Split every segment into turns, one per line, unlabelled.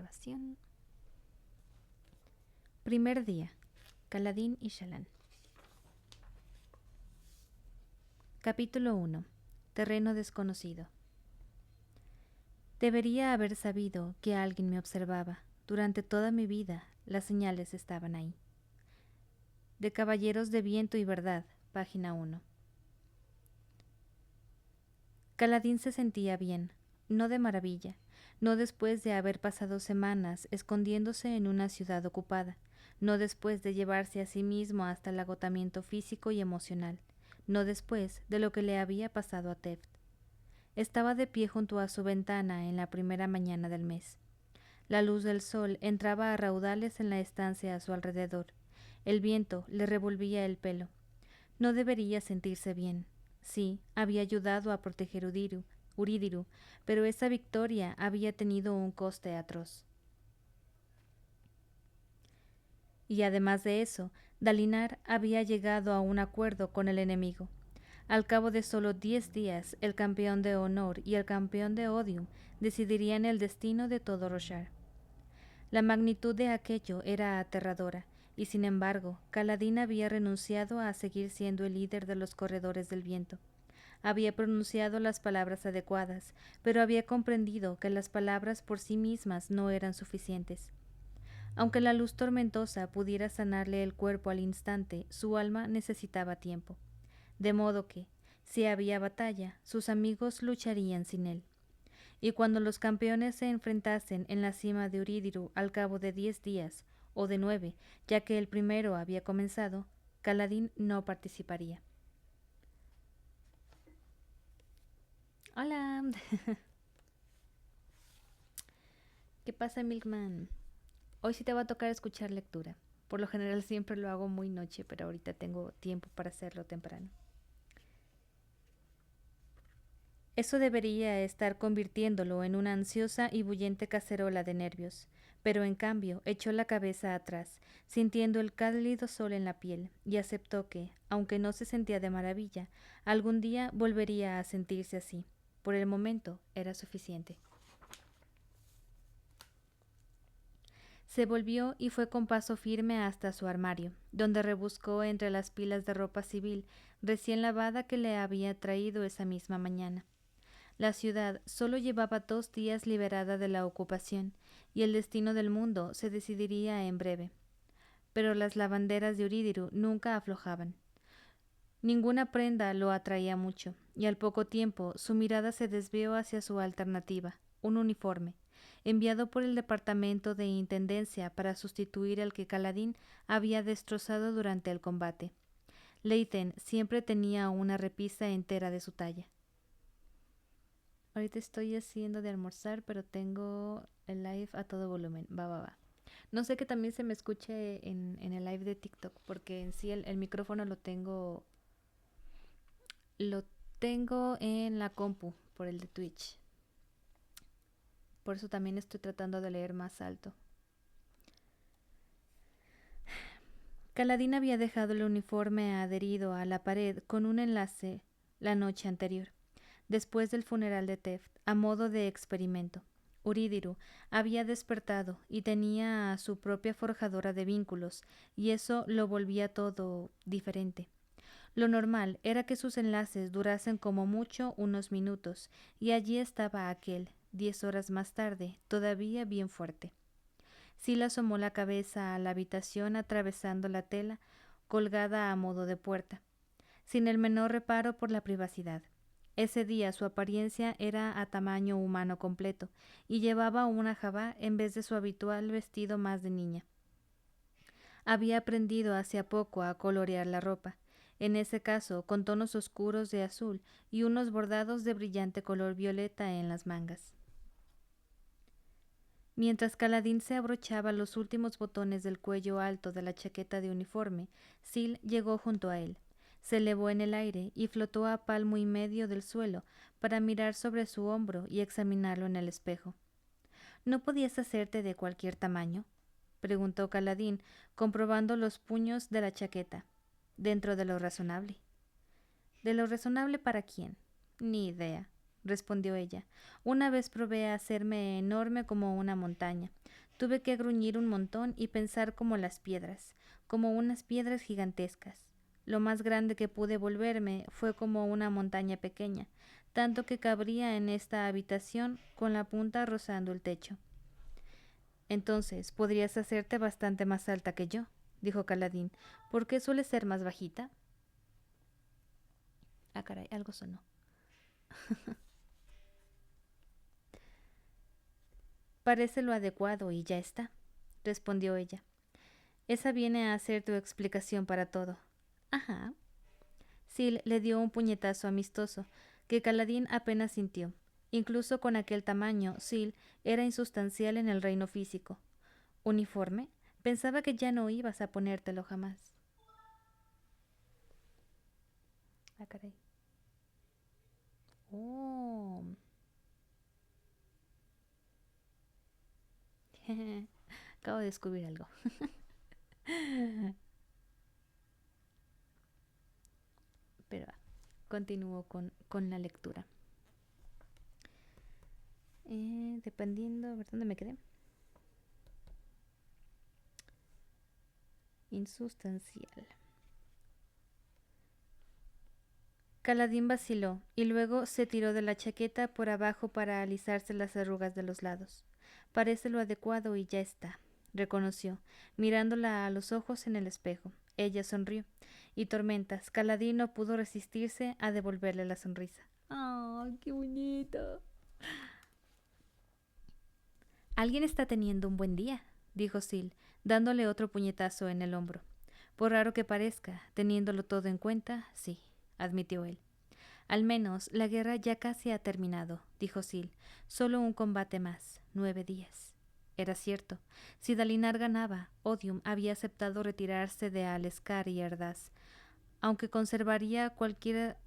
grabación. Primer día. Kaladin y Shallan. Capítulo 1. Terreno desconocido. Debería haber sabido que alguien me observaba. Durante toda mi vida, las señales estaban ahí. De Caballeros de Viento y Verdad, página 1. Kaladin se sentía bien, no de maravilla, no después de haber pasado semanas escondiéndose en una ciudad ocupada, no después de llevarse a sí mismo hasta el agotamiento físico y emocional, no después de lo que le había pasado a Teft. Estaba de pie junto a su ventana en la primera mañana del mes. La luz del sol entraba a raudales en la estancia a su alrededor. El viento le revolvía el pelo. No debería sentirse bien. Sí, había ayudado a proteger Urídiru, pero esa victoria había tenido un coste atroz. Y además de eso, Dalinar había llegado a un acuerdo con el enemigo. Al cabo de solo 10 días, el campeón de honor y el campeón de odium decidirían el destino de todo Roshar. La magnitud de aquello era aterradora, y sin embargo, Kaladin había renunciado a seguir siendo el líder de los corredores del viento. Había pronunciado las palabras adecuadas, pero había comprendido que las palabras por sí mismas no eran suficientes. Aunque la luz tormentosa pudiera sanarle el cuerpo al instante, su alma necesitaba tiempo. De modo que, si había batalla, sus amigos lucharían sin él. Y cuando los campeones se enfrentasen en la cima de Urídiru al cabo de 10 días, o de 9, ya que el primero había comenzado, Kaladin no participaría. Hola. ¿Qué pasa, Milkman? Hoy sí te va a tocar escuchar lectura. Por lo general siempre lo hago muy noche, pero ahorita tengo tiempo para hacerlo temprano. Eso debería estar convirtiéndolo en una ansiosa y bullente cacerola de nervios, pero en cambio echó la cabeza atrás, sintiendo el cálido sol en la piel, y aceptó que, aunque no se sentía de maravilla, algún día volvería a sentirse así. Por el momento era suficiente. Se volvió y fue con paso firme hasta su armario, donde rebuscó entre las pilas de ropa civil recién lavada que le había traído esa misma mañana. La ciudad solo llevaba 2 días liberada de la ocupación, y el destino del mundo se decidiría en breve. Pero las lavanderas de Urídiru nunca aflojaban. Ninguna prenda lo atraía mucho, y al poco tiempo su mirada se desvió hacia su alternativa, un uniforme, enviado por el departamento de intendencia para sustituir al que Kaladin había destrozado durante el combate. Leithen siempre tenía una repisa entera de su talla. Ahorita estoy haciendo de almorzar, pero tengo el live a todo volumen. Va. No sé que también se me escuche en el live de TikTok, porque en sí el micrófono lo tengo en la compu por el de Twitch. Por eso también estoy tratando de leer más alto. Kaladin había dejado el uniforme adherido a la pared con un enlace la noche anterior, después del funeral de Teft, a modo de experimento. Urídiru había despertado y tenía a su propia forjadora de vínculos, y eso lo volvía todo diferente. Lo normal era que sus enlaces durasen como mucho unos minutos, y allí estaba aquel, 10 horas más tarde, todavía bien fuerte. Sil asomó la cabeza a la habitación atravesando la tela, colgada a modo de puerta, sin el menor reparo por la privacidad. Ese día su apariencia era a tamaño humano completo, y llevaba una jabá en vez de su habitual vestido más de niña. Había aprendido hace poco a colorear la ropa, en ese caso con tonos oscuros de azul y unos bordados de brillante color violeta en las mangas. Mientras Kaladin se abrochaba los últimos botones del cuello alto de la chaqueta de uniforme, Sil llegó junto a él. Se elevó en el aire y flotó a palmo y medio del suelo para mirar sobre su hombro y examinarlo en el espejo. ¿No podías hacerte de cualquier tamaño?, preguntó Kaladin, comprobando los puños de la chaqueta. Dentro de lo razonable. ¿De lo razonable para quién? Ni idea, respondió ella. Una vez probé a hacerme enorme como una montaña. Tuve que gruñir un montón y pensar como las piedras, como unas piedras gigantescas. Lo más grande que pude volverme fue como una montaña pequeña, tanto que cabría en esta habitación con la punta rozando el techo. Entonces podrías hacerte bastante más alta que yo, dijo Caladín. ¿Por qué suele ser más bajita? Ah, caray, algo sonó. Parece lo adecuado y ya está, respondió ella. Esa viene a ser tu explicación para todo. Ajá. Sil le dio un puñetazo amistoso, que Caladín apenas sintió. Incluso con aquel tamaño, Sil era insustancial en el reino físico. ¿Uniforme? Pensaba que ya no ibas a ponértelo jamás. Ah, caray. Oh. Acabo de descubrir algo. Pero continúo con la lectura. Dependiendo, a ver dónde me quedé. Insustancial. Caladín vaciló y luego se tiró de la chaqueta por abajo para alisarse las arrugas de los lados. Parece lo adecuado y ya está, reconoció, mirándola a los ojos en el espejo. Ella sonrió. Y Tormentas, Caladín no pudo resistirse a devolverle la sonrisa. ¡Ay, qué bonito! Alguien está teniendo un buen día, dijo Sil, dándole otro puñetazo en el hombro. Por raro que parezca, teniéndolo todo en cuenta, sí, admitió él. Al menos la guerra ya casi ha terminado, dijo Sil. Solo un combate más, 9 días. Era cierto. Si Dalinar ganaba, Odium había aceptado retirarse de Aleskar y Erdaz, aunque conservaría cualquier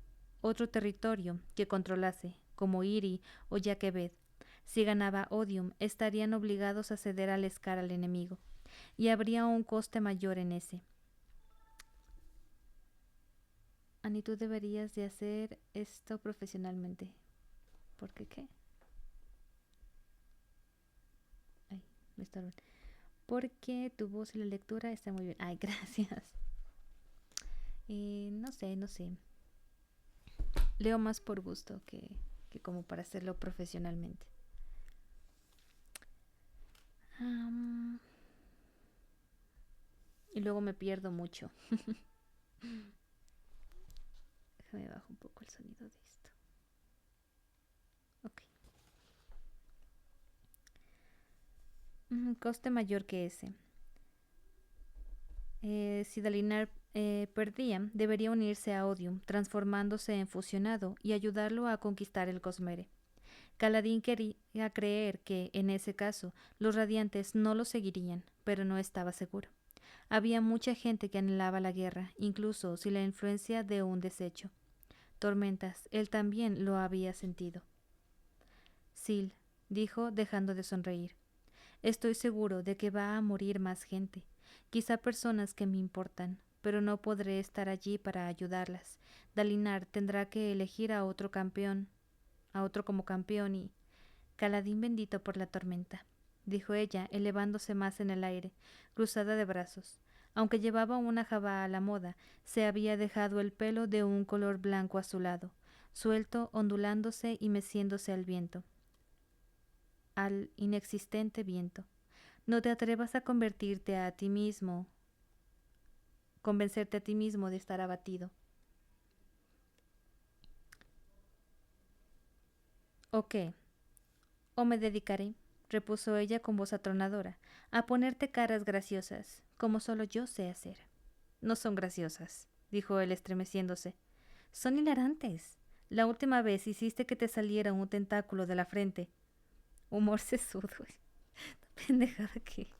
otro territorio que controlase, como Iri o Yakebed. Si ganaba Odium, estarían obligados a ceder Aleskar al enemigo, y habría un coste mayor en ese. Ani, tú deberías de hacer esto profesionalmente. ¿Por qué qué? Ay, me estorban. Porque tu voz y la lectura está muy bien. Ay, gracias. No sé, no sé. Leo más por gusto que como para hacerlo profesionalmente. Y luego me pierdo mucho. Déjame bajar un poco el sonido de esto. Ok. Coste mayor que ese. Si Dalinar perdía, debería unirse a Odium, transformándose en fusionado y ayudarlo a conquistar el Cosmere. Caladín quería creer que, en ese caso, los radiantes no lo seguirían, pero no estaba seguro. Había mucha gente que anhelaba la guerra, incluso si la influencia de un desecho. Tormentas, él también lo había sentido. Sil, dijo, dejando de sonreír. Estoy seguro de que va a morir más gente, quizá personas que me importan, pero no podré estar allí para ayudarlas. Dalinar tendrá que elegir a otro campeón, a otro como campeón y... Caladín bendito por la tormenta, dijo ella, elevándose más en el aire, cruzada de brazos. Aunque llevaba una jabá a la moda, se había dejado el pelo de un color blanco azulado, suelto, ondulándose y meciéndose al viento. Al inexistente viento. No te atrevas a convertirte a ti mismo, convencerte a ti mismo de estar abatido. ¿O qué? O me dedicaré, repuso ella con voz atronadora, a ponerte caras graciosas, como solo yo sé hacer. No son graciosas, dijo él estremeciéndose. Son hilarantes. La última vez hiciste que te saliera un tentáculo de la frente. Humor sesudo. Pendejada que...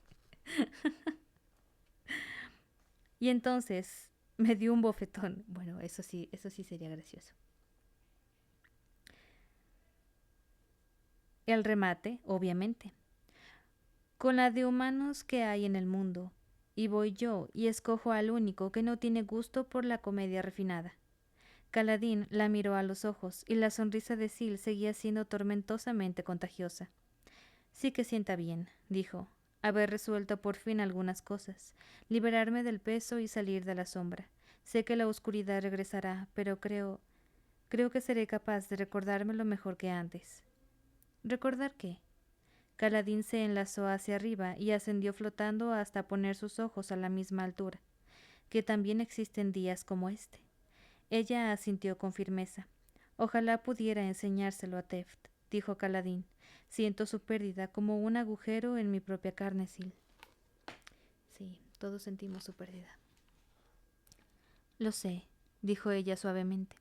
Y entonces me dio un bofetón. Bueno, eso sí sería gracioso. El remate, obviamente. Con la de humanos que hay en el mundo. Y voy yo y escojo al único que no tiene gusto por la comedia refinada. Caladín la miró a los ojos y la sonrisa de Sil seguía siendo tormentosamente contagiosa. Sí que sienta bien, dijo. haber resuelto por fin algunas cosas, liberarme del peso y salir de la sombra. Sé que la oscuridad regresará, pero creo que seré capaz de recordármelo mejor que antes. ¿Recordar qué? Kaladin se enlazó hacia arriba y ascendió flotando hasta poner sus ojos a la misma altura. Que también existen días como este. Ella asintió con firmeza. Ojalá pudiera enseñárselo a Teft, dijo Kaladin. Siento su pérdida como un agujero en mi propia carne, Sil. Sí, todos sentimos su pérdida. Lo sé, dijo ella suavemente.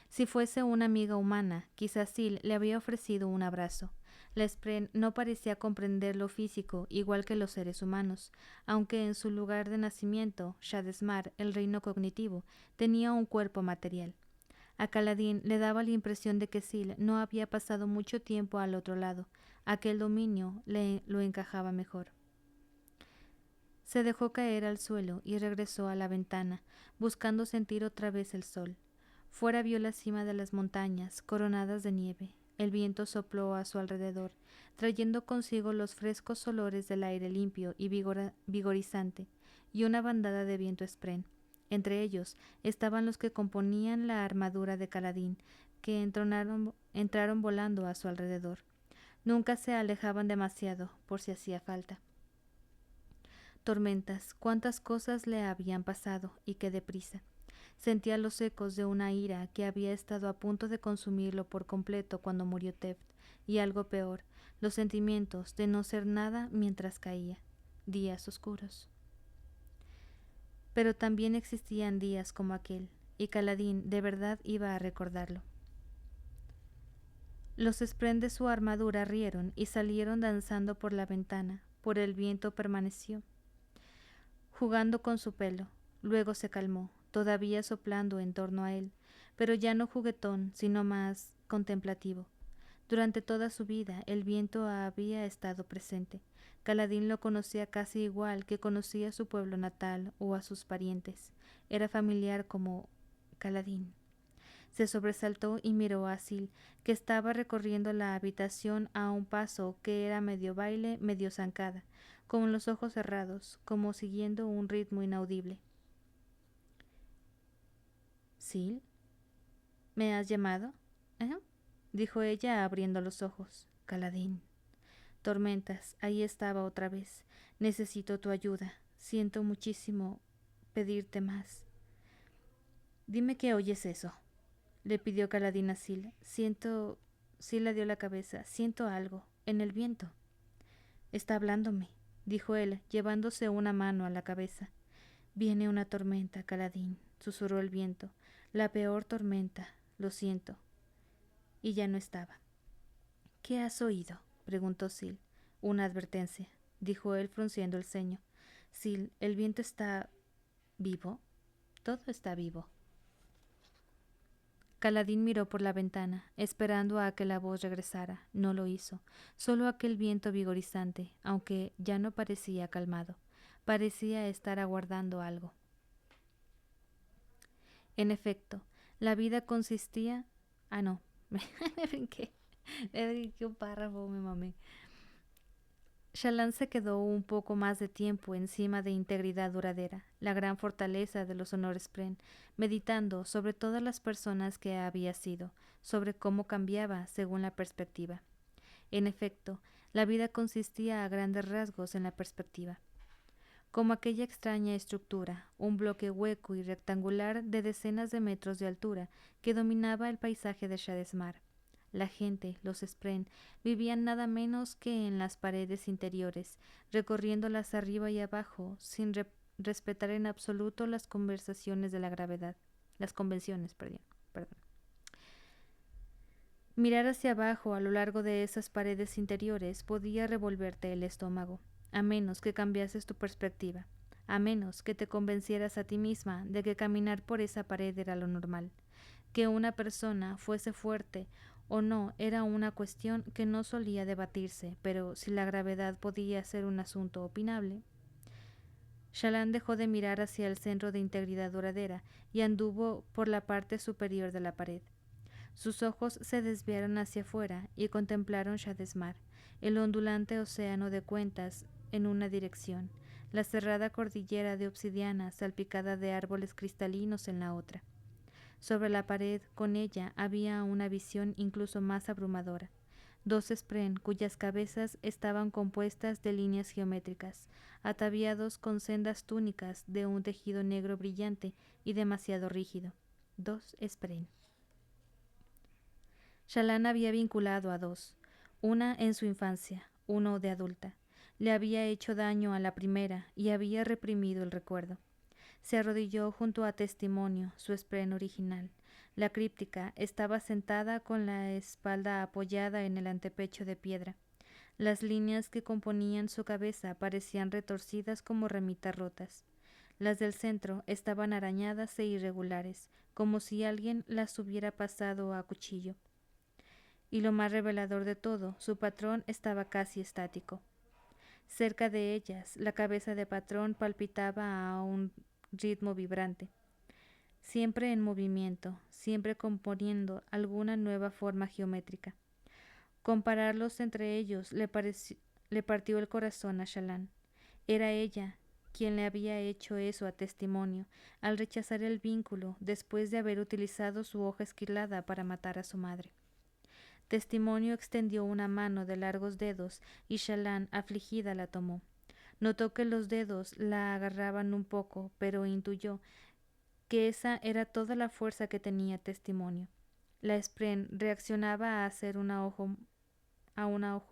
Si fuese una amiga humana, quizás Sil le habría ofrecido un abrazo. La Spren no parecía comprender lo físico igual que los seres humanos, aunque en su lugar de nacimiento, Shadesmar, el reino cognitivo, tenía un cuerpo material. A Kaladin le daba la impresión de que Sil no había pasado mucho tiempo al otro lado. Aquel dominio lo encajaba mejor. Se dejó caer al suelo y regresó a la ventana, buscando sentir otra vez el sol. Fuera vio la cima de las montañas, coronadas de nieve. El viento sopló a su alrededor, trayendo consigo los frescos olores del aire limpio y vigorizante, y una bandada de viento Spren. Entre ellos estaban los que componían la armadura de Kaladin, que entraron volando a su alrededor. Nunca se alejaban demasiado, por si hacía falta. Tormentas, cuántas cosas le habían pasado, y qué deprisa. Sentía los ecos de una ira que había estado a punto de consumirlo por completo cuando murió Teft, y algo peor, los sentimientos de no ser nada mientras caía. Días oscuros. Pero también existían días como aquel, y Kaladin de verdad iba a recordarlo. Los Spren de su armadura rieron y salieron danzando por la ventana, por el viento permaneció, jugando con su pelo. Luego se calmó, todavía soplando en torno a él, pero ya no juguetón, sino más contemplativo. Durante toda su vida el viento había estado presente. Kaladin lo conocía casi igual que conocía a su pueblo natal o a sus parientes. Era familiar como Kaladin. Se sobresaltó y miró a Sil, que estaba recorriendo la habitación a un paso que era medio baile, medio zancada, con los ojos cerrados, como siguiendo un ritmo inaudible. —¿Sil? ¿Me has llamado? —dijo ella abriendo los ojos. —Kaladin. Tormentas, ahí estaba otra vez. Necesito tu ayuda. Siento muchísimo pedirte más. —Dime que oyes eso —le pidió Kaladin a Sil. —Siento... Sil le dio la cabeza. Siento algo. En el viento. —Está hablándome —dijo él, llevándose una mano a la cabeza. —Viene una tormenta, Kaladin —susurró el viento—. La peor tormenta. Lo siento. Y ya no estaba. —¿Qué has oído? —preguntó Sil. —Una advertencia —dijo él frunciendo el ceño. —Sil, el viento está... ¿vivo? Todo está vivo. Kaladin miró por la ventana, esperando a que la voz regresara. No lo hizo. Solo aquel viento vigorizante, aunque ya no parecía calmado. Parecía estar aguardando algo. En efecto, la vida consistía... no, me brinqué un párrafo, me mamé. Shallan se quedó un poco más de tiempo encima de integridad duradera, la gran fortaleza de los honores Spren, meditando sobre todas las personas que había sido, sobre cómo cambiaba según la perspectiva. En efecto, la vida consistía a grandes rasgos en la perspectiva. Como aquella extraña estructura, un bloque hueco y rectangular de decenas de metros de altura que dominaba el paisaje de Shadesmar. La gente, los Spren, vivían nada menos que en las paredes interiores, recorriéndolas arriba y abajo, sin respetar en absoluto las conversaciones de la gravedad. Las convenciones, perdón. Mirar hacia abajo a lo largo de esas paredes interiores podía revolverte el estómago, a menos que cambiases tu perspectiva, a menos que te convencieras a ti misma de que caminar por esa pared era lo normal, que una persona fuese fuerte o no era una cuestión que no solía debatirse, pero si la gravedad podía ser un asunto opinable. Shallan dejó de mirar hacia el centro de integridad duradera y anduvo por la parte superior de la pared. Sus ojos se desviaron hacia afuera y contemplaron Shadesmar, el ondulante océano de cuentas en una dirección, la cerrada cordillera de obsidiana salpicada de árboles cristalinos en la otra. Sobre la pared, con ella, había una visión incluso más abrumadora. Dos spren cuyas cabezas estaban compuestas de líneas geométricas, ataviados con sendas túnicas de un tejido negro brillante y demasiado rígido. Dos spren. Shallan había vinculado a dos, una en su infancia, uno de adulta. Le había hecho daño a la primera y había reprimido el recuerdo. Se arrodilló junto a Testimonio, su spren original. La críptica estaba sentada con la espalda apoyada en el antepecho de piedra. Las líneas que componían su cabeza parecían retorcidas como ramitas rotas. Las del centro estaban arañadas e irregulares, como si alguien las hubiera pasado a cuchillo. Y lo más revelador de todo, su patrón estaba casi estático. Cerca de ellas, la cabeza de patrón palpitaba a un ritmo vibrante, siempre en movimiento, siempre componiendo alguna nueva forma geométrica. Compararlos entre ellos le partió el corazón a Shallan. Era ella quien le había hecho eso a Testimonio, al rechazar el vínculo después de haber utilizado su hoja esquilada para matar a su madre. Testimonio extendió una mano de largos dedos y Shallan, afligida, la tomó. Notó que los dedos la agarraban un poco, pero intuyó que esa era toda la fuerza que tenía Testimonio. La spren reaccionaba a hacer una ojo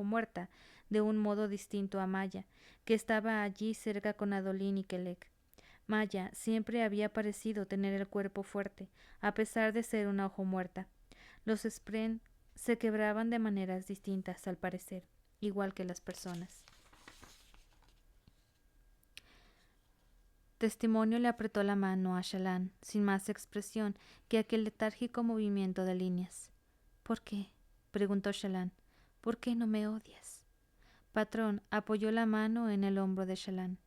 muerta de un modo distinto a Maya, que estaba allí cerca con Adolin y Kelek. Maya siempre había parecido tener el cuerpo fuerte, a pesar de ser una ojo muerta. Los spren se quebraban de maneras distintas, al parecer, igual que las personas. Testimonio le apretó la mano a Shallan, sin más expresión que aquel letárgico movimiento de líneas. ¿Por qué? Preguntó Shallan. ¿Por qué no me odias? Patrón apoyó la mano en el hombro de Shallan.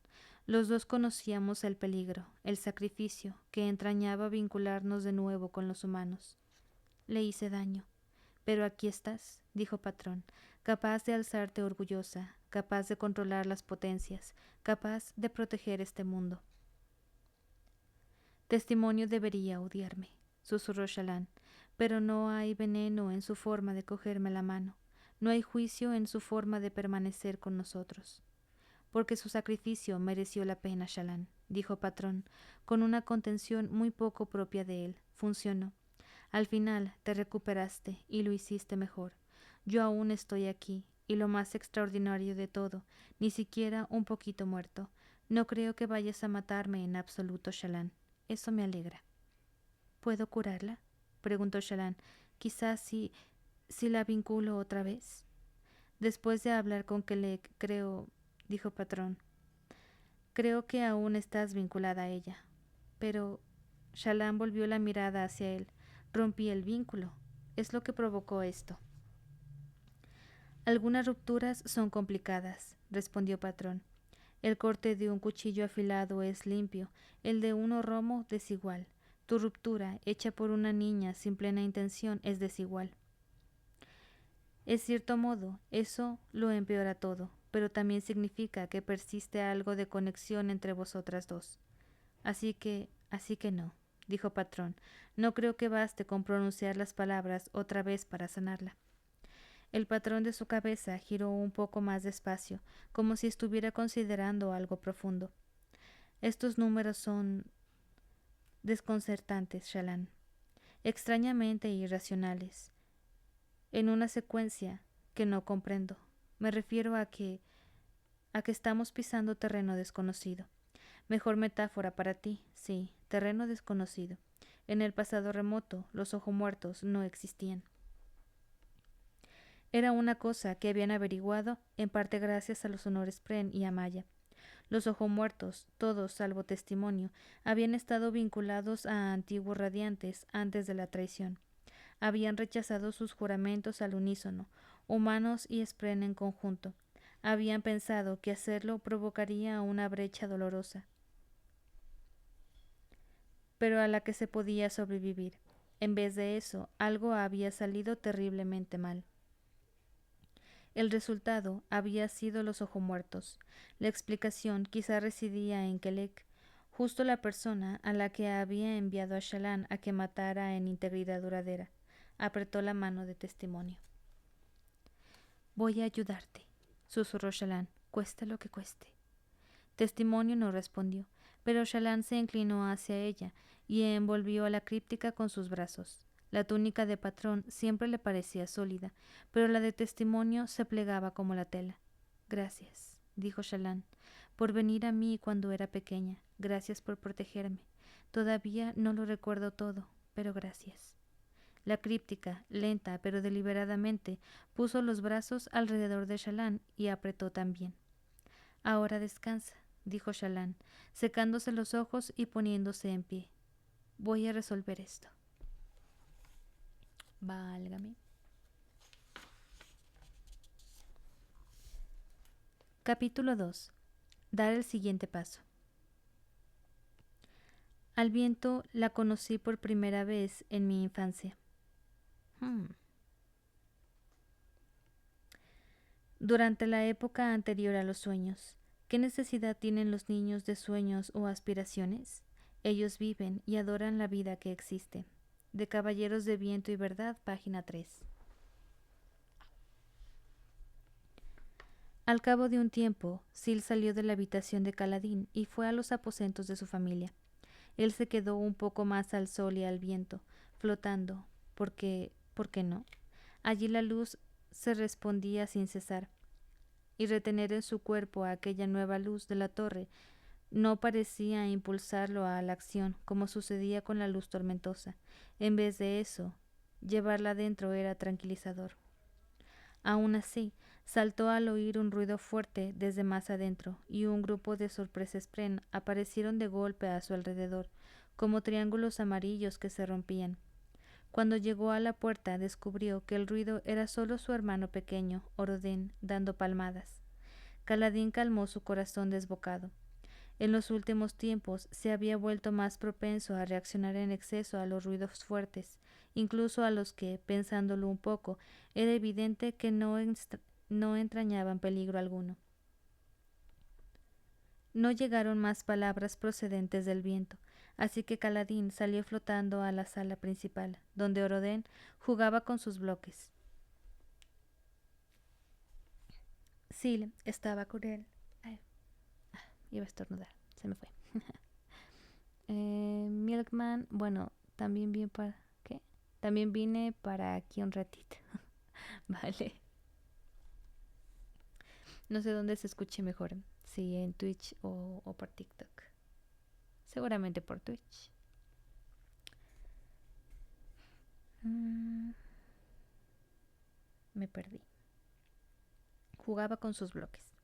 Los dos conocíamos el peligro, el sacrificio que entrañaba vincularnos de nuevo con los humanos. Le hice daño. Pero aquí estás, dijo Patrón, capaz de alzarte orgullosa, capaz de controlar las potencias, capaz de proteger este mundo. Testimonio debería odiarme, susurró Shallan, pero no hay veneno en su forma de cogerme la mano, no hay juicio en su forma de permanecer con nosotros. Porque su sacrificio mereció la pena, Shallan, dijo Patrón, con una contención muy poco propia de él. Funcionó. Al final te recuperaste y lo hiciste mejor. Yo aún estoy aquí, y lo más extraordinario de todo, ni siquiera un poquito muerto. No creo que vayas a matarme en absoluto, Shallan. Eso me alegra. ¿Puedo curarla? Preguntó Shallan. Quizás si la vinculo otra vez. Después de hablar con Kelek, dijo Patrón. Creo que aún estás vinculada a ella. Pero Shallan volvió la mirada hacia él. Rompí el vínculo. Es lo que provocó esto. Algunas rupturas son complicadas, respondió Patrón. El corte de un cuchillo afilado es limpio, el de un horromo desigual. Tu ruptura, hecha por una niña sin plena intención, es desigual. En cierto modo, eso lo empeora todo, pero también significa que persiste algo de conexión entre vosotras dos. Así que no, dijo Patrón. No creo que baste con pronunciar las palabras otra vez para sanarla. El patrón de su cabeza giró un poco más despacio, como si estuviera considerando algo profundo. Estos números son desconcertantes, Shallan, extrañamente irracionales, en una secuencia que no comprendo. Me refiero a que estamos pisando terreno desconocido. Mejor metáfora para ti, sí, terreno desconocido. En el pasado remoto, los ojos muertos no existían. Era una cosa que habían averiguado, en parte gracias a los honores Spren y a Maya. Los ojos muertos, todos salvo Testimonio, habían estado vinculados a antiguos radiantes antes de la traición. Habían rechazado sus juramentos al unísono, humanos y Spren en conjunto. Habían pensado que hacerlo provocaría una brecha dolorosa, pero a la que se podía sobrevivir. En vez de eso, algo había salido terriblemente mal. El resultado había sido los ojos-muertos. La explicación quizá residía en que Lek, justo la persona a la que había enviado a Shallan a que matara en integridad duradera, apretó la mano de Testimonio. «Voy a ayudarte», susurró Shallan, cueste lo que cueste. Testimonio no respondió, pero Shallan se inclinó hacia ella y envolvió a la críptica con sus brazos. La túnica de patrón siempre le parecía sólida, pero la de Testimonio se plegaba como la tela. «Gracias», dijo Shallan, «por venir a mí cuando era pequeña. Gracias por protegerme. Todavía no lo recuerdo todo, pero gracias». La críptica, lenta pero deliberadamente, puso los brazos alrededor de Shallan y apretó también. «Ahora descansa», dijo Shallan, secándose los ojos y poniéndose en pie. «Voy a resolver esto». Válgame. Capítulo 2. Dar el siguiente paso. Al viento la conocí por primera vez en mi infancia. Durante la época anterior a los sueños, ¿qué necesidad tienen los niños de sueños o aspiraciones? Ellos viven y adoran la vida que existe. De Caballeros de Viento y Verdad, página 3. Al cabo de un tiempo, Sil salió de la habitación de Kaladin y fue a los aposentos de su familia. Él se quedó un poco más al sol y al viento, flotando, porque, ¿por qué no? Allí la luz se respondía sin cesar, y retener en su cuerpo aquella nueva luz de la torre no parecía impulsarlo a la acción, como sucedía con la luz tormentosa. En vez de eso, llevarla dentro era tranquilizador. Aún así, saltó al oír un ruido fuerte desde más adentro, y un grupo de sorpresespren aparecieron de golpe a su alrededor, como triángulos amarillos que se rompían. Cuando llegó a la puerta, descubrió que el ruido era solo su hermano pequeño, Orodén, dando palmadas. Kaladin calmó su corazón desbocado. En los últimos tiempos se había vuelto más propenso a reaccionar en exceso a los ruidos fuertes, incluso a los que, pensándolo un poco, era evidente que no entrañaban peligro alguno. No llegaron más palabras procedentes del viento, así que Kaladin salió flotando a la sala principal, donde Orodén jugaba con sus bloques. Sil estaba con él. Iba a estornudar, se me fue. Milkman, bueno, también vine para... ¿Qué? También vine para aquí un ratito. Vale. No sé dónde se escuche mejor, si en Twitch o por TikTok. Seguramente por Twitch. Me perdí. Jugaba con sus bloques.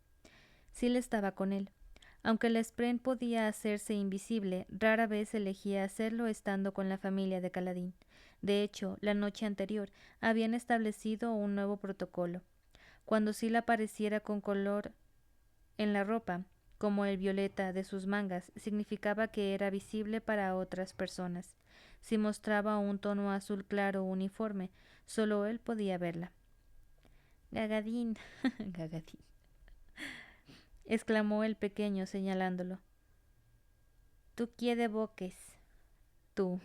Sil estaba con él. Aunque el Spren podía hacerse invisible, rara vez elegía hacerlo estando con la familia de Kaladin. De hecho, la noche anterior habían establecido un nuevo protocolo. Cuando Sil apareciera con color en la ropa, como el violeta de sus mangas, significaba que era visible para otras personas. Si mostraba un tono azul claro uniforme, solo él podía verla. «Gagadín», Gagadín, exclamó el pequeño señalándolo. «Tú quiere boques». Tú,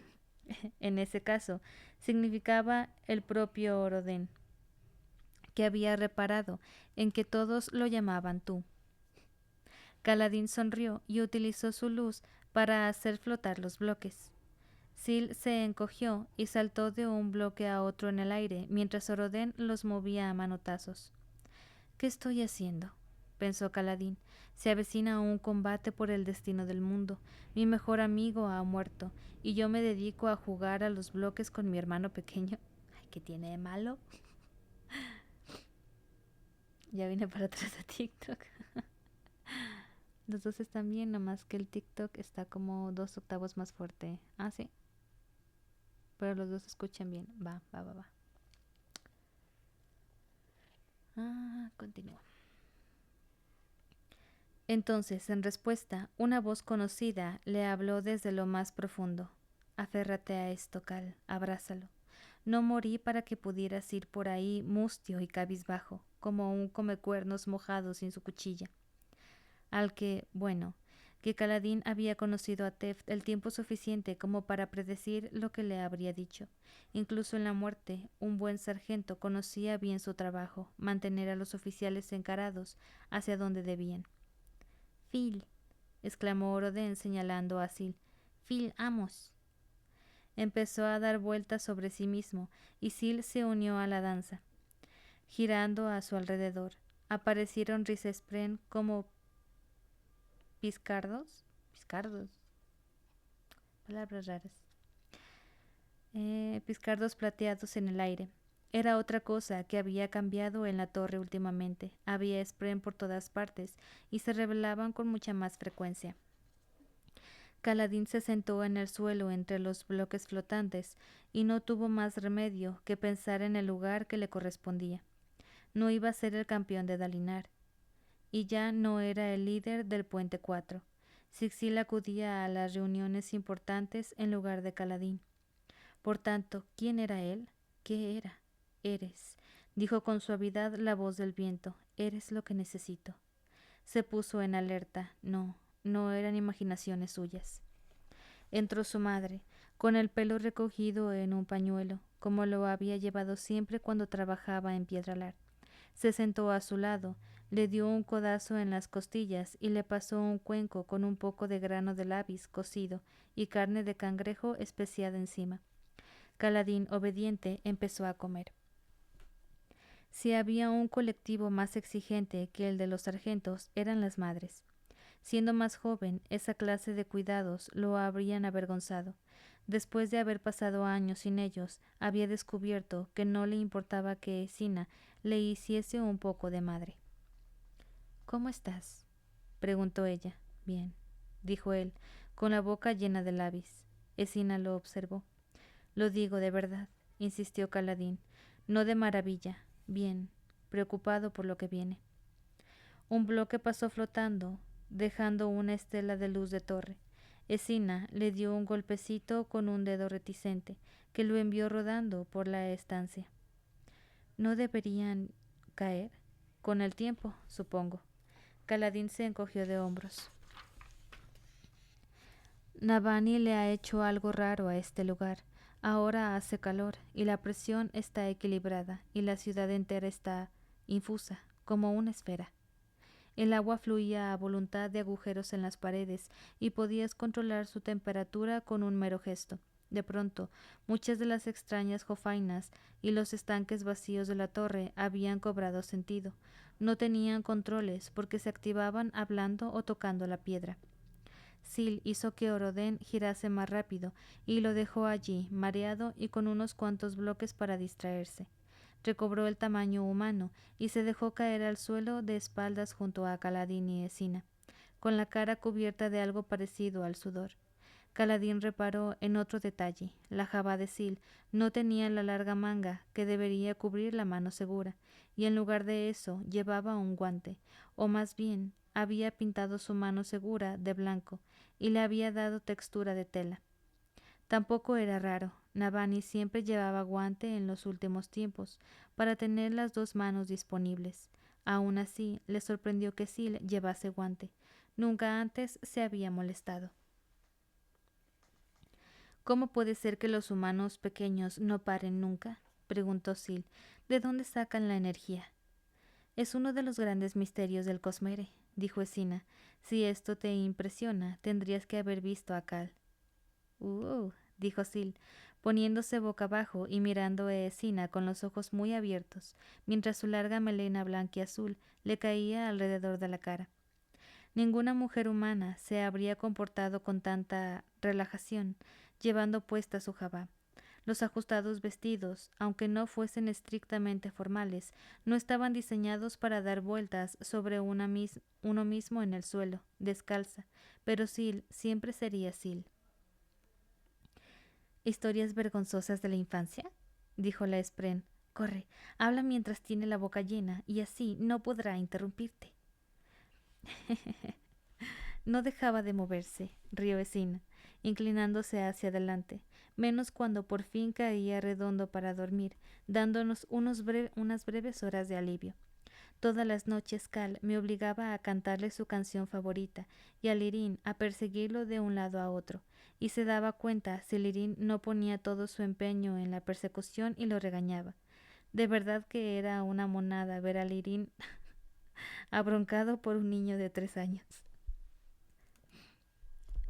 en ese caso, significaba el propio Orodén, que había reparado en que todos lo llamaban tú. Kaladin sonrió y utilizó su luz para hacer flotar los bloques. Sil se encogió y saltó de un bloque a otro en el aire, mientras Orodén los movía a manotazos. «¿Qué estoy haciendo?», pensó Kaladin. «Se avecina un combate por el destino del mundo. Mi mejor amigo ha muerto, y yo me dedico a jugar a los bloques con mi hermano pequeño. Ay, ¿qué tiene de malo?». Ya vine para atrás a TikTok. Los dos están bien, nomás que el TikTok está como 2 octavos más fuerte. Ah, sí. Pero los dos se escuchan bien. Va. Continúa. Entonces, en respuesta, una voz conocida le habló desde lo más profundo. «Aférrate a esto, Cal. Abrázalo. No morí para que pudieras ir por ahí mustio y cabizbajo. como un comecuernos mojado sin su cuchilla. Que Kaladin había conocido a Teft el tiempo suficiente como para predecir lo que le habría dicho. Incluso en la muerte, un buen sargento conocía bien su trabajo, mantener a los oficiales encarados hacia donde debían. «Phil», exclamó Orodén señalando a Sil. «Phil, amos». Empezó a dar vueltas sobre sí mismo, y Sil se unió a la danza, girando a su alrededor. Aparecieron Risespren como piscardos, palabras raras, piscardos plateados en el aire. Era otra cosa que había cambiado en la torre últimamente. Había spren por todas partes y se revelaban con mucha más frecuencia. Kaladin se sentó en el suelo entre los bloques flotantes y no tuvo más remedio que pensar en el lugar que le correspondía. No iba a ser el campeón de Dalinar, y ya no era el líder del Puente 4. Sixil acudía a las reuniones importantes en lugar de Kaladin. Por tanto, ¿quién era él? ¿Qué era? Eres, dijo con suavidad la voz del viento. Eres lo que necesito. Se puso en alerta. No eran imaginaciones suyas. Entró su madre, con el pelo recogido en un pañuelo, como lo había llevado siempre cuando trabajaba en Piedralar. Se sentó a su lado, le dio un codazo en las costillas y le pasó un cuenco con un poco de grano de labis cocido y carne de cangrejo especiada encima. Kaladin, obediente, empezó a comer. Si había un colectivo más exigente que el de los sargentos, eran las madres. Siendo más joven, esa clase de cuidados lo habrían avergonzado. Después de haber pasado años sin ellos, había descubierto que no le importaba que Escina le hiciese un poco de madre. «¿Cómo estás?», preguntó ella. «Bien», dijo él, con la boca llena de labis. Escina lo observó. «Lo digo de verdad», insistió Kaladin, «no de maravilla. Bien, preocupado por lo que viene». Un bloque pasó flotando, dejando una estela de luz de torre. Escina le dio un golpecito con un dedo reticente, que lo envió rodando por la estancia. «¿No deberían caer? Con el tiempo, supongo». Kaladin se encogió de hombros. «Navani le ha hecho algo raro a este lugar. Ahora hace calor, y la presión está equilibrada, y la ciudad entera está infusa, como una esfera. El agua fluía a voluntad de agujeros en las paredes, y podías controlar su temperatura con un mero gesto. De pronto, muchas de las extrañas jofainas y los estanques vacíos de la torre habían cobrado sentido. No tenían controles porque se activaban hablando o tocando la piedra. Sil hizo que Orodén girase más rápido y lo dejó allí, mareado y con unos cuantos bloques para distraerse. Recobró el tamaño humano y se dejó caer al suelo de espaldas junto a Kaladin y Escina, con la cara cubierta de algo parecido al sudor. Kaladin reparó en otro detalle. La jabá de Sil no tenía la larga manga que debería cubrir la mano segura, y en lugar de eso llevaba un guante, o más bien había pintado su mano segura de blanco y le había dado textura de tela. Tampoco era raro. Navani siempre llevaba guante en los últimos tiempos, para tener las dos manos disponibles. Aún así, le sorprendió que Sil llevase guante. Nunca antes se había molestado. «¿Cómo puede ser que los humanos pequeños no paren nunca?», preguntó Sil. «¿De dónde sacan la energía?». «Es uno de los grandes misterios del Cosmere», dijo Escina. «Si esto te impresiona, tendrías que haber visto a Cal». Dijo Sil, poniéndose boca abajo y mirando a Escina con los ojos muy abiertos, mientras su larga melena blanquiazul le caía alrededor de la cara. Ninguna mujer humana se habría comportado con tanta relajación, llevando puesta su jabá. Los ajustados vestidos, aunque no fuesen estrictamente formales, no estaban diseñados para dar vueltas sobre uno mismo en el suelo, descalza, pero Sil siempre sería Sil. «¿Historias vergonzosas de la infancia?», dijo la Spren. «Corre, habla mientras tiene la boca llena, y así no podrá interrumpirte». No dejaba de moverse, rió Escina, inclinándose hacia adelante, menos cuando por fin caía redondo para dormir, dándonos unas breves horas de alivio. Todas las noches Cal me obligaba a cantarle su canción favorita y a Lirín a perseguirlo de un lado a otro, y se daba cuenta si Lirín no ponía todo su empeño en la persecución y lo regañaba. De verdad que era una monada ver a Lirín abroncado por un niño de 3 años.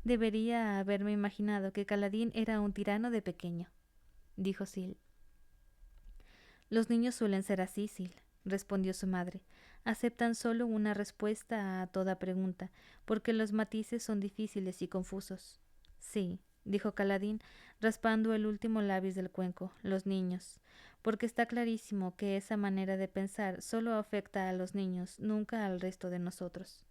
Debería haberme imaginado que Caladín era un tirano de pequeño, dijo Sil. Los niños suelen ser así, Sil, respondió su madre. Aceptan solo una respuesta a toda pregunta, porque los matices son difíciles y confusos. Sí, dijo Caladín, raspando el último lápiz del cuenco, los niños, porque está clarísimo que esa manera de pensar solo afecta a los niños, nunca al resto de nosotros.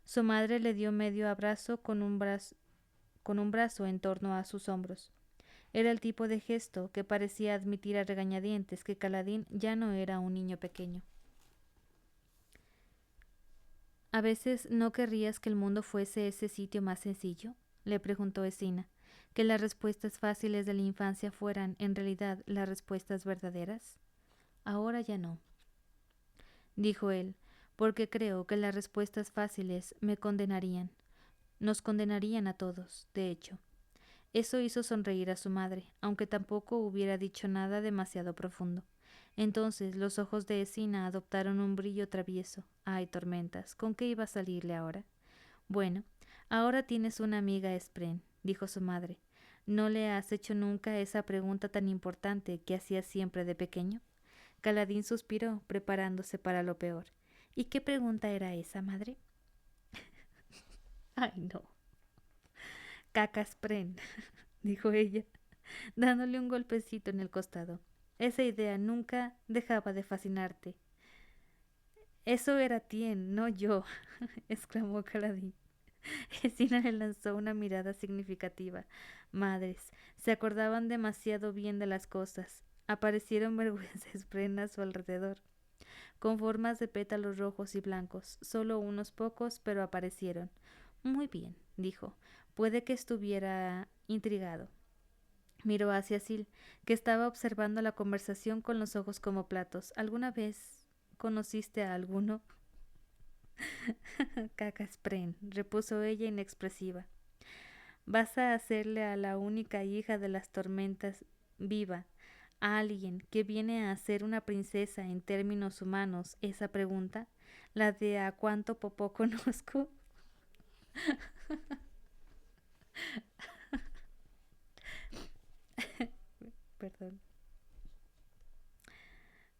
Su madre le dio medio abrazo con un brazo en torno a sus hombros. Era el tipo de gesto que parecía admitir a regañadientes que Caladín ya no era un niño pequeño. ¿A veces no querrías que el mundo fuese ese sitio más sencillo?, le preguntó Escina, que las respuestas fáciles de la infancia fueran, en realidad, las respuestas verdaderas. Ahora ya no, dijo él, porque creo que las respuestas fáciles me condenarían. Nos condenarían a todos, de hecho. Eso hizo sonreír a su madre, aunque tampoco hubiera dicho nada demasiado profundo. Entonces los ojos de Escina adoptaron un brillo travieso. ¡Ay, tormentas! ¿Con qué iba a salirle ahora? Bueno, ahora tienes una amiga, Spren, dijo su madre. ¿No le has hecho nunca esa pregunta tan importante que hacías siempre de pequeño? Caladín suspiró, preparándose para lo peor. ¿Y qué pregunta era esa, madre? ¡Ay, no! Cacaspren, dijo ella, dándole un golpecito en el costado. Esa idea nunca dejaba de fascinarte. Eso era Tien, no yo, exclamó Caladín. Escina le lanzó una mirada significativa. Madres, se acordaban demasiado bien de las cosas. Aparecieron vergüenzas a su alrededor, con formas de pétalos rojos y blancos, solo unos pocos, pero aparecieron. Muy bien, dijo. Puede que estuviera intrigado. Miró hacia Sil, que estaba observando la conversación con los ojos como platos. ¿Alguna vez conociste a alguno? Cacaspren, repuso ella inexpresiva. ¿Vas a hacerle a la única hija de las tormentas viva, a alguien que viene a ser una princesa en términos humanos, esa pregunta? ¿La de a cuánto popó conozco? Perdón.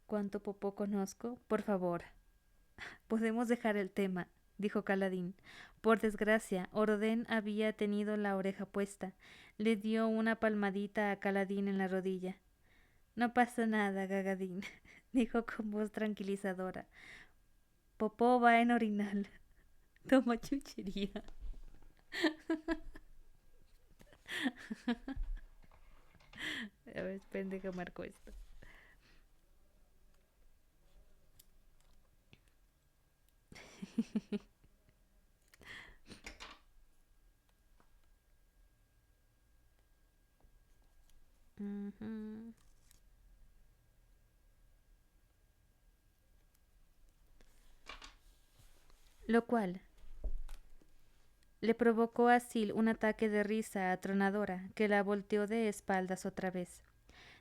¿Cuánto popó conozco? Por favor. Podemos dejar el tema, dijo Caladín. Por desgracia, Orodén había tenido la oreja puesta. Le dio una palmadita a Caladín en la rodilla. No pasa nada, Gagadín, dijo con voz tranquilizadora. Popó va en orinal. Toma chuchería. A ver, esperen que marco esto. Lo cual le provocó a Sil un ataque de risa atronadora que la volteó de espaldas otra vez.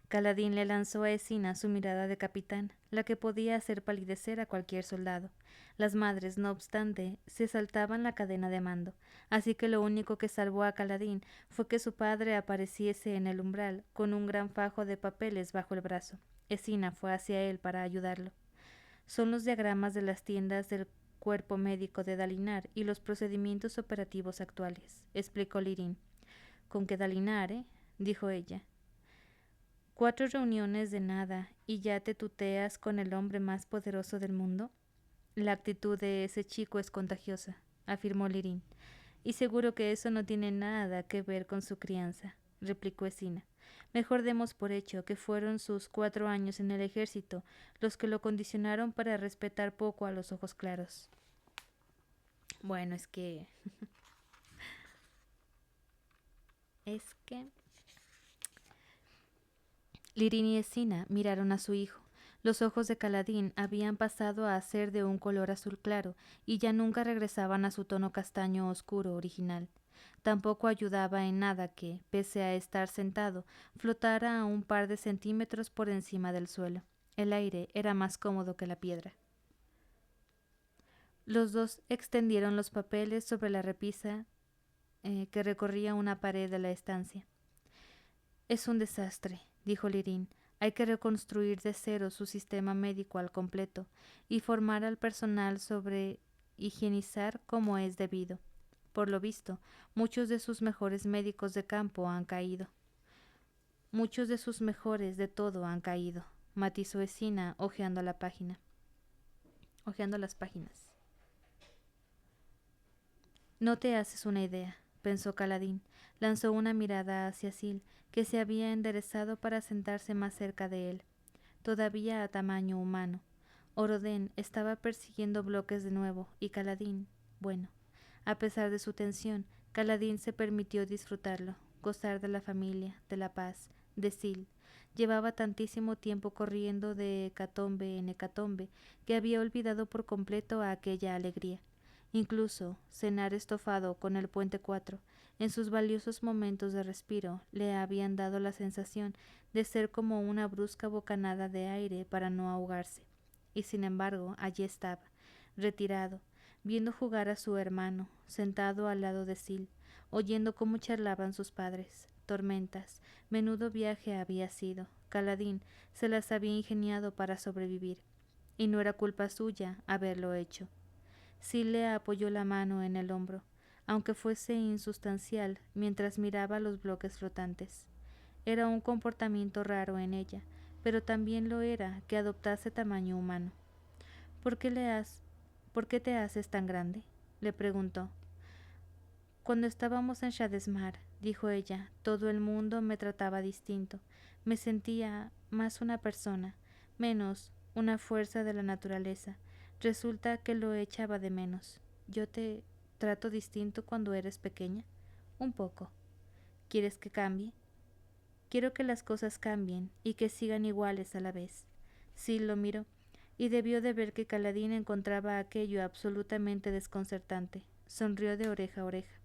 Caladín le lanzó a Escina su mirada de capitán, la que podía hacer palidecer a cualquier soldado. Las madres, no obstante, se saltaban la cadena de mando, así que lo único que salvó a Caladín fue que su padre apareciese en el umbral con un gran fajo de papeles bajo el brazo. Escina fue hacia él para ayudarlo. Son los diagramas de las tiendas del cuerpo médico de Dalinar y los procedimientos operativos actuales, explicó Lirín. ¿Con qué Dalinar, dijo ella. 4 reuniones de nada y ya te tuteas con el hombre más poderoso del mundo. La actitud de ese chico es contagiosa, afirmó Lirín. Y seguro que eso no tiene nada que ver con su crianza, replicó Escina. Mejor demos por hecho que fueron sus 4 años en el ejército los que lo condicionaron para respetar poco a los ojos claros. Bueno, es que Lirín y Escina miraron a su hijo. Los ojos de Caladín habían pasado a ser de un color azul claro y ya nunca regresaban a su tono castaño oscuro original. Tampoco ayudaba en nada que, pese a estar sentado, flotara a un par de centímetros por encima del suelo. El aire era más cómodo que la piedra. Los dos extendieron los papeles sobre la repisa que recorría una pared de la estancia. Es un desastre, dijo Lirín. Hay que reconstruir de cero su sistema médico al completo y formar al personal sobre higienizar como es debido. Por lo visto, muchos de sus mejores médicos de campo han caído. Muchos de sus mejores de todo han caído, matizó Escina hojeando las páginas. No te haces una idea, pensó Caladín. Lanzó una mirada hacia Sil, que se había enderezado para sentarse más cerca de él, todavía a tamaño humano. Orodén estaba persiguiendo bloques de nuevo, y Caladín, bueno, a pesar de su tensión, Caladín se permitió disfrutarlo, gozar de la familia, de la paz, de Sil. Llevaba tantísimo tiempo corriendo de hecatombe en hecatombe que había olvidado por completo a aquella alegría. Incluso cenar estofado con el puente 4, en sus valiosos momentos de respiro, le habían dado la sensación de ser como una brusca bocanada de aire para no ahogarse. Y sin embargo, allí estaba, retirado, viendo jugar a su hermano, sentado al lado de Sil, oyendo cómo charlaban sus padres. Tormentas, menudo viaje había sido. Caladín se las había ingeniado para sobrevivir, y no era culpa suya haberlo hecho. Sil le apoyó la mano en el hombro, aunque fuese insustancial, mientras miraba los bloques flotantes. Era un comportamiento raro en ella, pero también lo era que adoptase tamaño humano. ¿Por qué te haces tan grande?, le preguntó. Cuando estábamos en Shadesmar, dijo ella, todo el mundo me trataba distinto. Me sentía más una persona, menos una fuerza de la naturaleza. Resulta que lo echaba de menos. ¿Yo te trato distinto cuando eres pequeña? Un poco. ¿Quieres que cambie? Quiero que las cosas cambien y que sigan iguales a la vez. Sil lo miró, y debió de ver que Caladín encontraba aquello absolutamente desconcertante. Sonrió de oreja a oreja.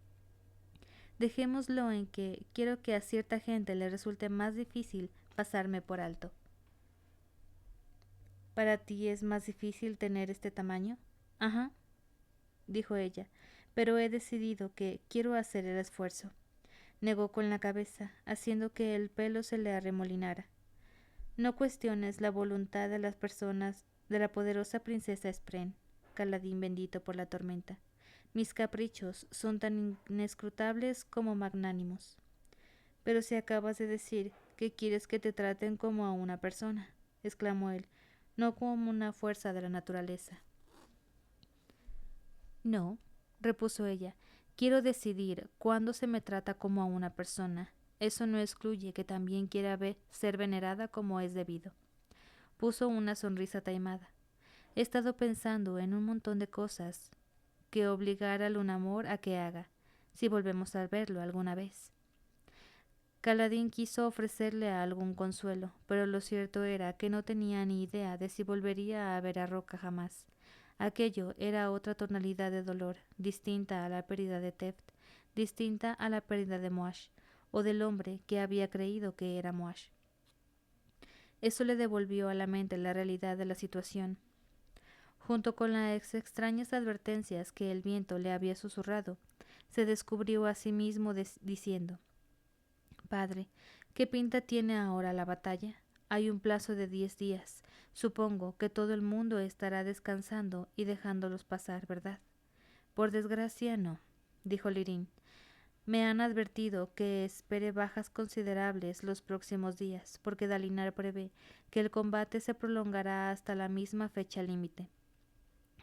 Dejémoslo en que quiero que a cierta gente le resulte más difícil pasarme por alto. ¿Para ti es más difícil tener este tamaño? Ajá, dijo ella, pero he decidido que quiero hacer el esfuerzo. Negó con la cabeza, haciendo que el pelo se le arremolinara. No cuestiones la voluntad de las personas de la poderosa princesa Spren, Caladín bendito por la tormenta. Mis caprichos son tan inescrutables como magnánimos. Pero si acabas de decir que quieres que te traten como a una persona, exclamó él, no como una fuerza de la naturaleza. No, repuso ella, quiero decidir cuándo se me trata como a una persona. Eso no excluye que también quiera ser venerada como es debido. Puso una sonrisa taimada. He estado pensando en un montón de cosas que obligar al Lunamor a que haga, si volvemos a verlo alguna vez. Caladín quiso ofrecerle algún consuelo, pero lo cierto era que no tenía ni idea de si volvería a ver a Roca jamás. Aquello era otra tonalidad de dolor, distinta a la pérdida de Teft, distinta a la pérdida de Moash, o del hombre que había creído que era Moash. Eso le devolvió a la mente la realidad de la situación. Junto con las extrañas advertencias que el viento le había susurrado, se descubrió a sí mismo diciendo: Padre, ¿qué pinta tiene ahora la batalla? Hay un plazo de 10 días. Supongo que todo el mundo estará descansando y dejándolos pasar, ¿verdad? Por desgracia, no, dijo Lirín. Me han advertido que espere bajas considerables los próximos días, porque Dalinar prevé que el combate se prolongará hasta la misma fecha límite.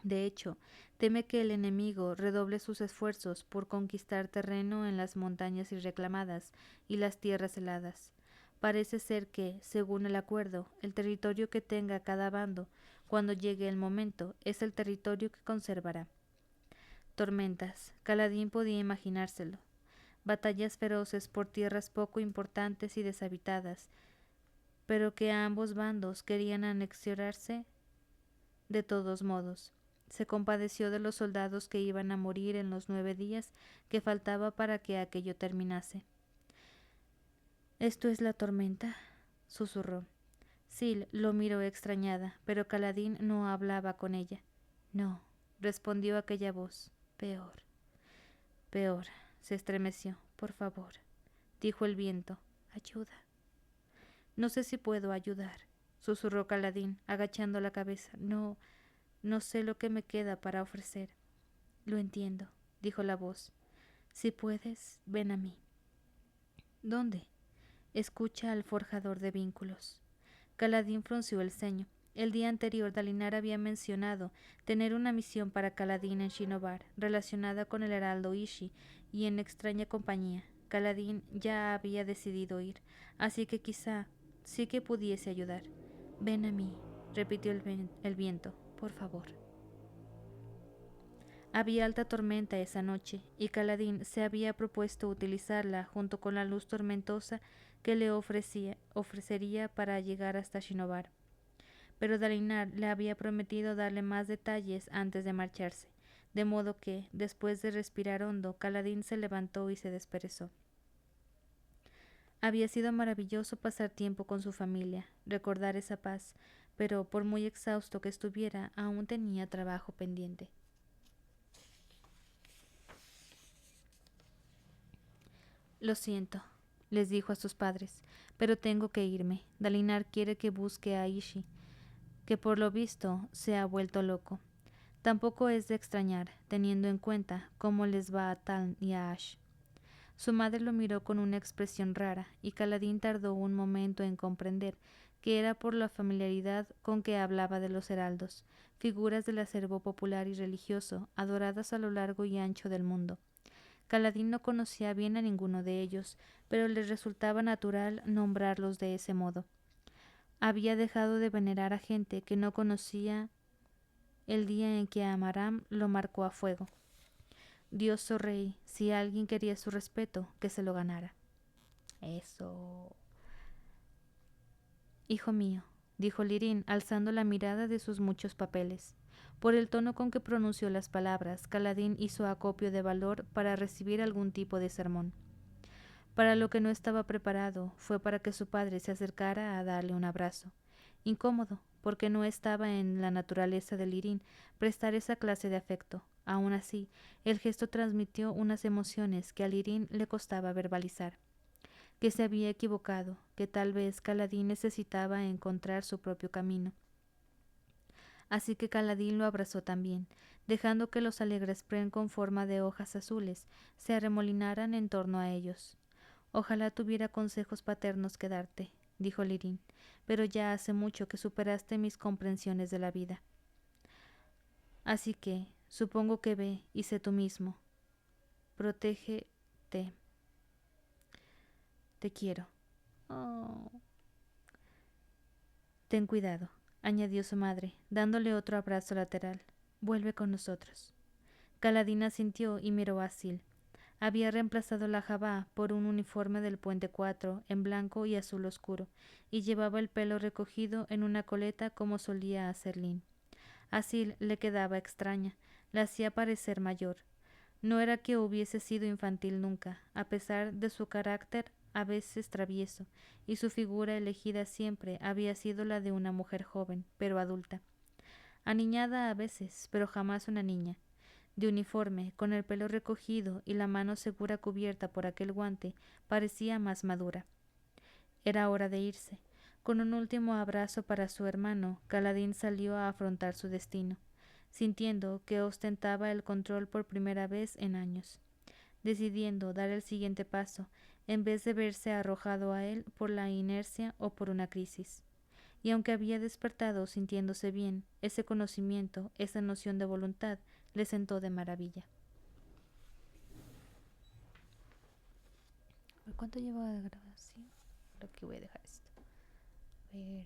De hecho, teme que el enemigo redoble sus esfuerzos por conquistar terreno en las montañas irreclamadas y las tierras heladas. Parece ser que, según el acuerdo, el territorio que tenga cada bando, cuando llegue el momento, es el territorio que conservará. Tormentas. Caladín podía imaginárselo. Batallas feroces por tierras poco importantes y deshabitadas, pero que ambos bandos querían anexionarse de todos modos. Se compadeció de los soldados que iban a morir en los 9 días que faltaba para que aquello terminase. —¿Esto es la tormenta? —susurró. Sil lo miró extrañada, pero Kaladin no hablaba con ella. —No —respondió aquella voz—, peor. —Peor —se estremeció—, por favor —dijo el viento—, ayuda. —No sé si puedo ayudar —susurró Kaladin, agachando la cabeza—. No sé lo que me queda para ofrecer. —Lo entiendo —dijo la voz—. Si puedes, ven a mí. —¿Dónde? —Escucha al forjador de vínculos. Kaladin frunció el ceño. El día anterior Dalinar había mencionado tener una misión para Kaladin en Shinobar, relacionada con el heraldo Ishi y en extraña compañía. Kaladin ya había decidido ir, así que quizá sí que pudiese ayudar. —Ven a mí —repitió el viento—, por favor. Había alta tormenta esa noche, y Kaladin se había propuesto utilizarla junto con la luz tormentosa que le ofrecería para llegar hasta Shinobar. Pero Dalinar le había prometido darle más detalles antes de marcharse, de modo que, después de respirar hondo, Kaladin se levantó y se desperezó. Había sido maravilloso pasar tiempo con su familia, recordar esa paz, pero por muy exhausto que estuviera, aún tenía trabajo pendiente. —Lo siento —les dijo a sus padres—, pero tengo que irme. Dalinar quiere que busque a Ishi, que por lo visto se ha vuelto loco. Tampoco es de extrañar, teniendo en cuenta cómo les va a Taln y a Ash. Su madre lo miró con una expresión rara, y Kaladin tardó un momento en comprender que era por la familiaridad con que hablaba de los heraldos, figuras del acervo popular y religioso, adoradas a lo largo y ancho del mundo. Kaladin no conocía bien a ninguno de ellos, pero le resultaba natural nombrarlos de ese modo. Había dejado de venerar a gente que no conocía el día en que Amaram lo marcó a fuego. Dios o rey, si alguien quería su respeto, que se lo ganara. Eso. —Hijo mío —dijo Lirín, alzando la mirada de sus muchos papeles. Por el tono con que pronunció las palabras, Kaladin hizo acopio de valor para recibir algún tipo de sermón. Para lo que no estaba preparado fue para que su padre se acercara a darle un abrazo. Incómodo, porque no estaba en la naturaleza de Lirín prestar esa clase de afecto. Aún así, el gesto transmitió unas emociones que a Lirín le costaba verbalizar. Que se había equivocado, que tal vez Kaladin necesitaba encontrar su propio camino. Así que Kaladin lo abrazó también, dejando que los alegres pren con forma de hojas azules se arremolinaran en torno a ellos. —Ojalá tuviera consejos paternos que darte —dijo Lirín—, pero ya hace mucho que superaste mis comprensiones de la vida. Así que, supongo que ve y sé tú mismo. Protégete. Te quiero. Oh. Ten cuidado —añadió su madre, dándole otro abrazo lateral—. Vuelve con nosotros. Kaladin asintió y miró a Sil. Había reemplazado la jabá por un uniforme del Puente 4 en blanco y azul oscuro, y llevaba el pelo recogido en una coleta como solía hacer Lin. A Sil le quedaba extraña, la hacía parecer mayor. No era que hubiese sido infantil nunca, a pesar de su carácter a veces travieso, y su figura elegida siempre había sido la de una mujer joven, pero adulta. Aniñada a veces, pero jamás una niña. De uniforme, con el pelo recogido y la mano segura cubierta por aquel guante, parecía más madura. Era hora de irse. Con un último abrazo para su hermano, Kaladin salió a afrontar su destino, sintiendo que ostentaba el control por primera vez en años, decidiendo dar el siguiente paso, en vez de verse arrojado a él por la inercia o por una crisis. Y aunque había despertado sintiéndose bien, ese conocimiento, esa noción de voluntad, le sentó de maravilla. ¿Cuánto llevo de grabación? Creo que voy a dejar esto. A ver.